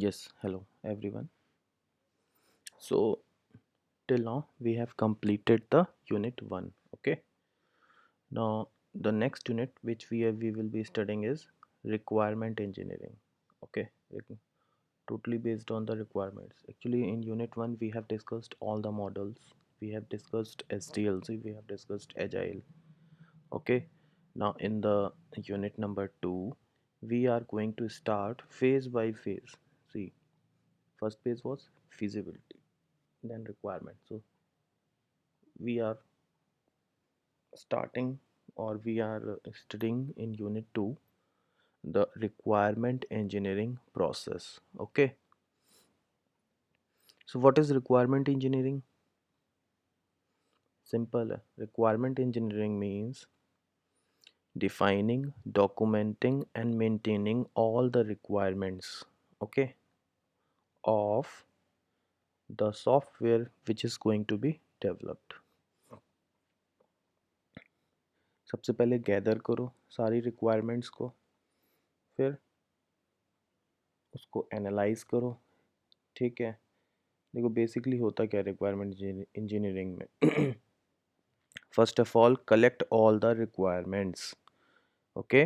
Yes, hello everyone. So till now we have completed the unit 1. Okay. Now the next unit which we will be studying is requirement engineering. Okay. Totally based on the requirements. Actually in unit 1 we have discussed all the models. We have discussed SDLC, we have discussed agile. Okay. Now in the unit number 2 we are going to start phase by phase. See, first phase was feasibility, then requirement. So we are starting or we are studying in unit 2 the requirement engineering process. Okay, so what is requirement engineering? Simple. Requirement engineering means defining, documenting and maintaining all the requirements, okay, of the software which is going to be developed. सबसे पहले gather करो सारी requirements को, फिर उसको analyse करो। ठीक है, देखो बेसिकली होता क्या रिक्वायरमेंट इंजीनियरिंग में। First of all collect all the requirements, okay,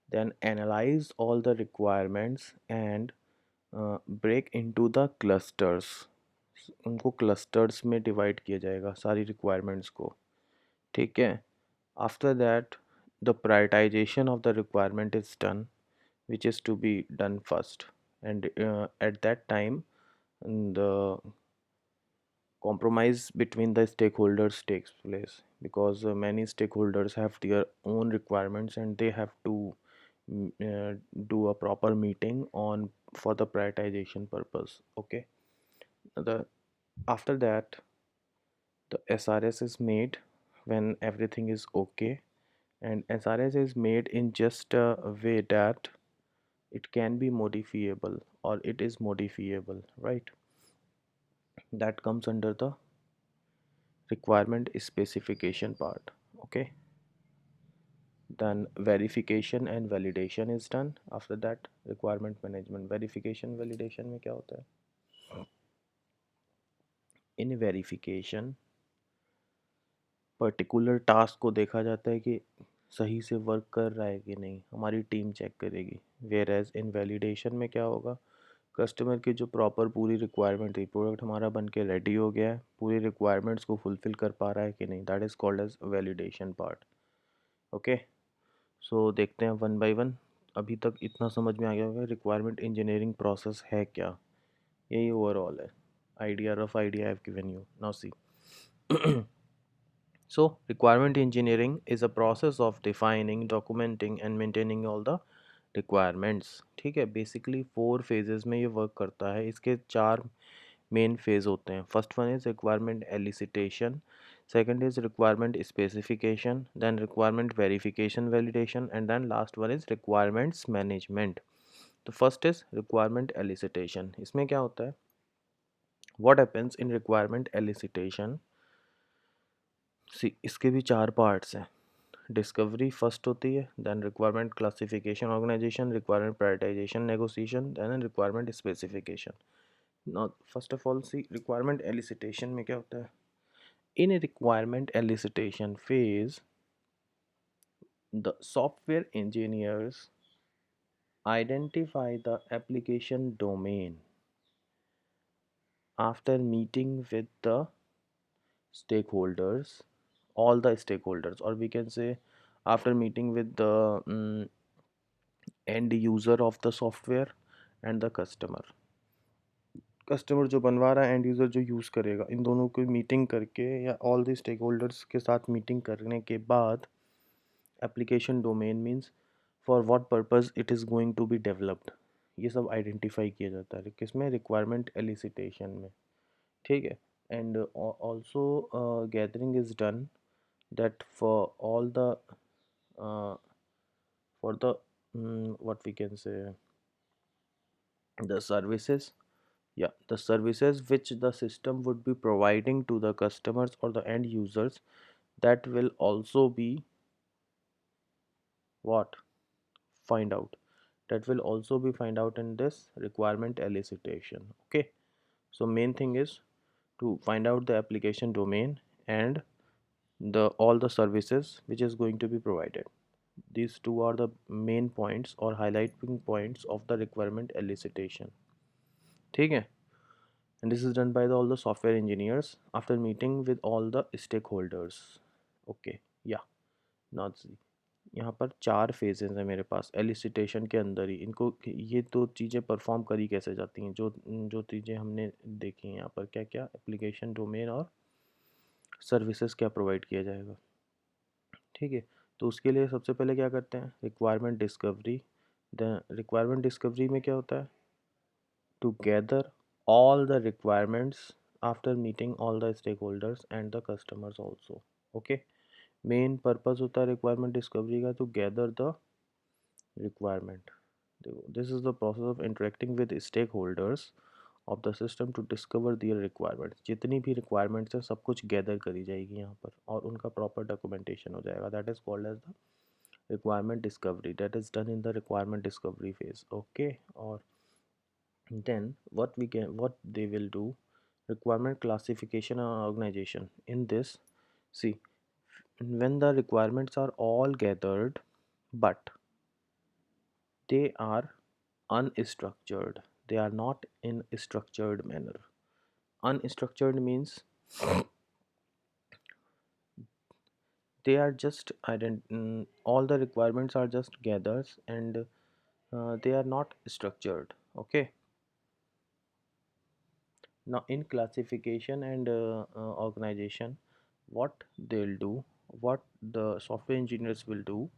then analyse all the requirements and break into the clusters. उनको क्लस्टर्स में डिवाइड किया जाएगा सारी रिक्वायरमेंट्स को। ठीक है, after that the prioritisation of the requirement is done which is to be done first, and at that time the compromise between the stakeholders takes place, because many stakeholders have their own requirements and they have to do a proper meeting on for the prioritization purpose. Okay, the after that the SRS is made when everything is okay, and SRS is made in just a way that it can be modifiable or it is modifiable, right? That comes under the requirement specification part. Okay, then verification and validation is done. After that requirement management, verification validation में क्या होता है? In verification particular task को देखा जाता है कि सही से वर्क कर रहा है कि नहीं, हमारी टीम चेक करेगी। वेयर एज इन वैलिडेशन में क्या होगा, कस्टमर की जो प्रॉपर पूरी रिक्वायरमेंट थी, प्रोडक्ट हमारा बन के रेडी हो गया है, पूरी रिक्वायरमेंट्स को फुलफिल कर पा रहा है कि नहीं, that is called as validation part. Okay, so देखते हैं वन बाय वन। अभी तक इतना समझ में आ गया होगा रिक्वायरमेंट इंजीनियरिंग प्रोसेस है क्या, यही ओवरऑल है idea, rough idea I have given you. Now see, so requirement engineering is a process of defining, documenting and maintaining all the requirements। ठीक है, बेसिकली 4 phases में ये वर्क करता है। इसके 4 मेन फेज होते हैं। First one is requirement elicitation, second is requirement specification, then requirement verification validation and then last one is requirements management. तो फर्स्ट इज रिक्वायरमेंट एलिसिटेशन। इसमें क्या होता है, what happens in requirement elicitation? See, इसके भी 4 parts हैं। Discovery first होती है, then requirement classification organization, requirement prioritization negotiation, then requirement specification. Now first of all see, requirement elicitation में क्या होता है? In requirement elicitation phase the software engineers identify the application domain after meeting with the stakeholders, all the stakeholders, or we can say after meeting with the end user of the software and the customer। Customer जो बनवा रहा है, end user जो use करेगा, इन दोनों की meeting करके या ऑल द स्टेक होल्डर्स के साथ मीटिंग करने के बाद application domain means for what purpose it is going to be developed, ये सब आइडेंटिफाई किया जाता है किसमें, रिक्वायरमेंट एलिसिटेशन में। ठीक है, and also gathering is done that for all the for the what we can say, the services, yeah, the services which the system would be providing to the customers or the end users, that will also be what, find out, that will also be find out in this requirement elicitation. Okay, so main thing is to find out the application domain and the all the services which is going to be provided. These two are the main points or highlighting points of the requirement elicitation. ठीक है, and this is done by all the software engineers after meeting with all the stakeholders. Okay, yeah, now see, यहाँ पर 4 phases हैं मेरे पास elicitation के अंदर ही। इनको ये 2 चीज़ें परफॉर्म करी कैसे जाती हैं, जो जो चीज़ें हमने देखी हैं यहाँ पर, क्या क्या एप्लीकेशन डोमेन और सर्विसेज क्या प्रोवाइड किया जाएगा। ठीक है, तो उसके लिए सबसे पहले क्या करते हैं, requirement discovery. The requirement discovery में क्या होता है, to gather all the requirements after meeting all the stakeholders and the customers also. Okay, main purpose होता है requirement discovery का, to gather the requirement. This is the process of interacting with stakeholders of the system to discover their requirements. जितनी भी requirements है सब कुछ gather करी जाएगी यहाँ पर और उनका proper documentation हो जाएगा. That is called as the requirement discovery. That is done in the requirement discovery phase. Okay, or then what they will do, requirement classification and organization. In this, see, when the requirements are all gathered but they are unstructured, they are not in a structured manner. Unstructured means they are just all the requirements are just gathered and they are not structured. Okay, now in classification and organization, what they'll do, what the software engineers will do,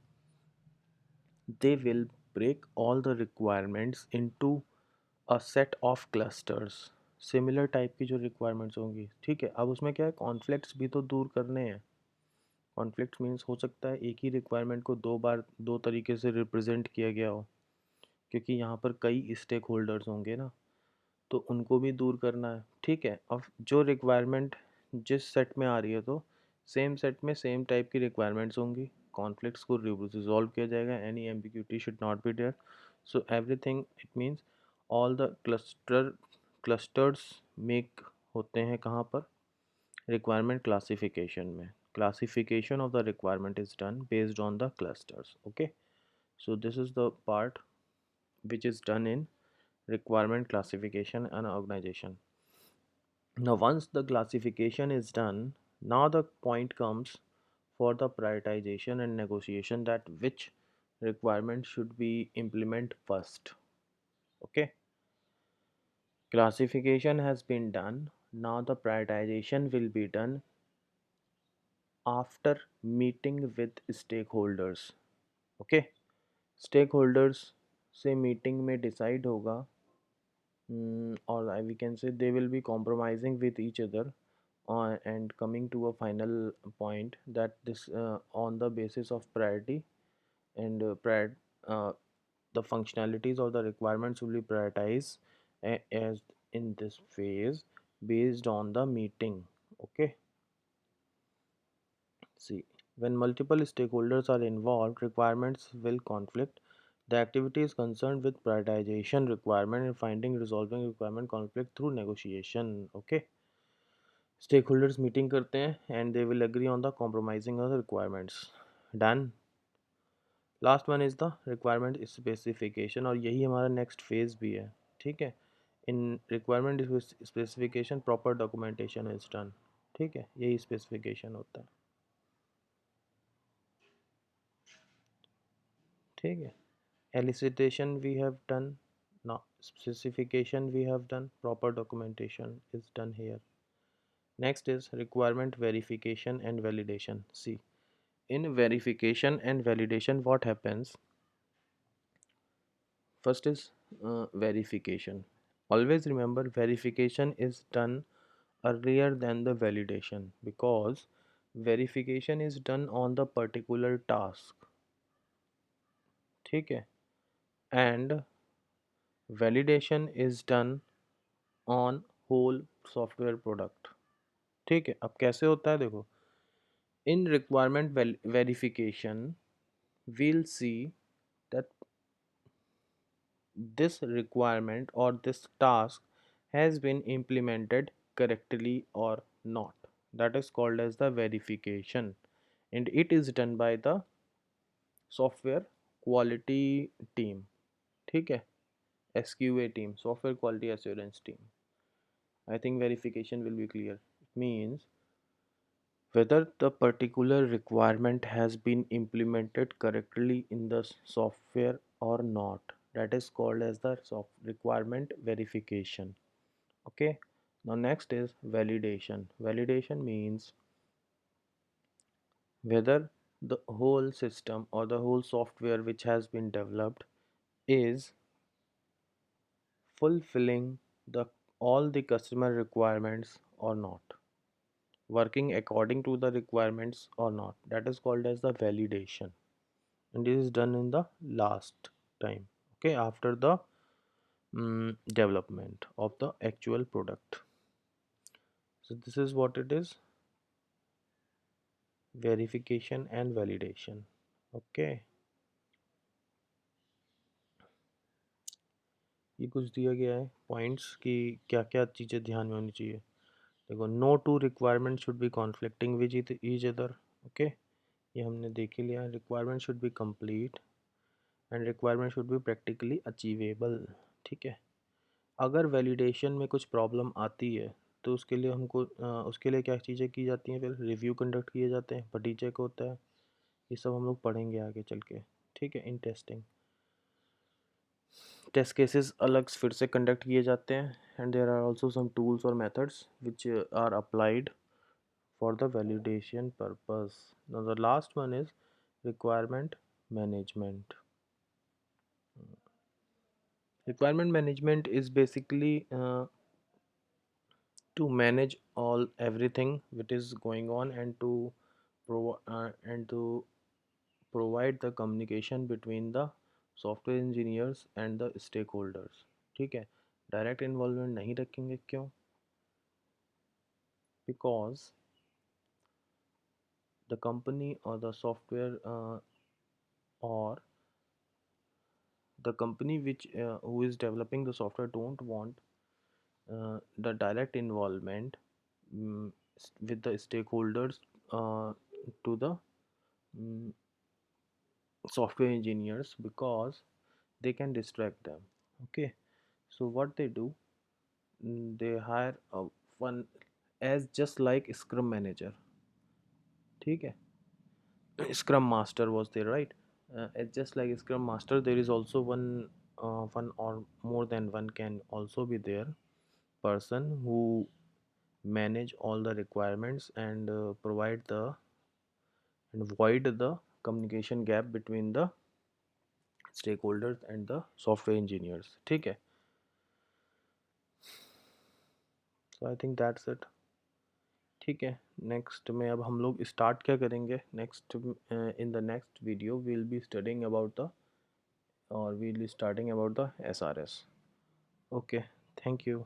they will break all the requirements into a set of clusters, similar type की जो requirements होंगी. ठीक है, अब उसमें क्या है, conflicts भी तो दूर करने हैं. कॉन्फ्लिक्ट्स मीन्स हो सकता है एक ही रिक्वायरमेंट को दो बार दो तरीके से रिप्रेजेंट किया गया हो, क्योंकि यहाँ पर कई स्टेक होल्डर्स होंगे ना, तो उनको भी दूर करना है. ठीक है, अब जो रिक्वायरमेंट जिस सेट में आ रही है तो सेम सेट में सेम टाइप की रिक्वायरमेंट्स होंगी, कॉन्फ्लिक्ट्स को रिजॉल्व किया जाएगा, any ambiguity should not be there. So everything it means all the clusters make होते हैं कहाँ पर, रिक्वायरमेंट क्लासिफिकेशन में. Classification of the requirement is done based on the clusters. Okay, so this is the part which is done in requirement classification and organization. Now once the classification is done, now the point comes for the prioritization and negotiation, that which requirement should be implement first. Okay, classification has been done, now the prioritization will be done after meeting with stakeholders. Okay, stakeholders से meeting में decide होगा, or we can say they will be compromising with each other and coming to a final point that this on the basis of priority and uh, the functionalities or the requirements will be prioritized as in this phase based on the meeting. Okay, see, when multiple stakeholders are involved, requirements will conflict. The activity is concerned with prioritization requirement and finding resolving requirement conflict through negotiation. Okay, stakeholders meeting करते हैं and they will agree on the compromising of the requirements. Done. Last one is the requirement specification, और यही हमारा next phase भी है. ठीक है, in requirement specification proper documentation is done. ठीक है, यही स्पेसिफिकेशन होता है. ठीक है, elicitation we have done, now specification we have done, proper documentation is done here. Next is requirement verification and validation. See, in verification and validation what happens, first is verification. Always remember, verification is done earlier than the validation, because verification is done on the particular task. ठीक है, and validation is done on whole software product. ठीक है, अब कैसे होता है देखो, in requirement verification we'll see that this requirement or this task has been implemented correctly or not. That is called as the verification, and it is done by the software quality team. ठीक है, SQA team, software quality assurance team. I think verification will be clear. It means whether the particular requirement has been implemented correctly in the software or not. That is called as the requirement verification. Okay. Now next is validation. Validation means whether the whole system or the whole software which has been developed is fulfilling the all the customer requirements or not, working according to the requirements or not. That is called as the validation, and this is done in the last time, okay, after the development of the actual product. So this is what it is: verification and validation. Okay, ये कुछ दिया गया है points कि क्या क्या चीज़ें ध्यान में होनी चाहिए. देखो, no two requirement should be conflicting with each other. Okay, ये हमने देख ही लिया. Requirement should be complete and requirement should be practically achievable. ठीक है. अगर वैलिडेशन में कुछ प्रॉब्लम आती है तो उसके लिए हमको उसके लिए क्या चीज़ें की जाती हैं, फिर रिव्यू कंडक्ट किए जाते हैं, बडी चेक होता है. ये सब हम लोग पढ़ेंगे आगे चल के. ठीक है. इन टेस्टिंग टेस्ट केसेस अलग फिर से कंडक्ट किए जाते हैं, and there are also some tools और methods which are applied for the validation purpose. Now the last one is requirement management. Requirement management is basically to manage all everything which is going on, and to provide the communication between the software engineers and the stakeholders. ठीक है. Direct involvement नहीं रखेंगे. क्यों? Because the company or the software or the company which who is developing the software don't want the direct involvement with the stakeholders to the mm, software engineers, because they can distract them. Okay, so what they do, they hire a one as just like scrum manager. ठीक है. Scrum master was there, right? It's just like scrum master, there is also one or more than one can also be there person who manage all the requirements and provide the and void the communication gap between the stakeholders and the software engineers. ठीक है. So I think that's it. ठीक है. Next में अब हम लोग start क्या करेंगे, next in the next video we'll be studying about the or we'll be starting about the SRS. Okay, thank you.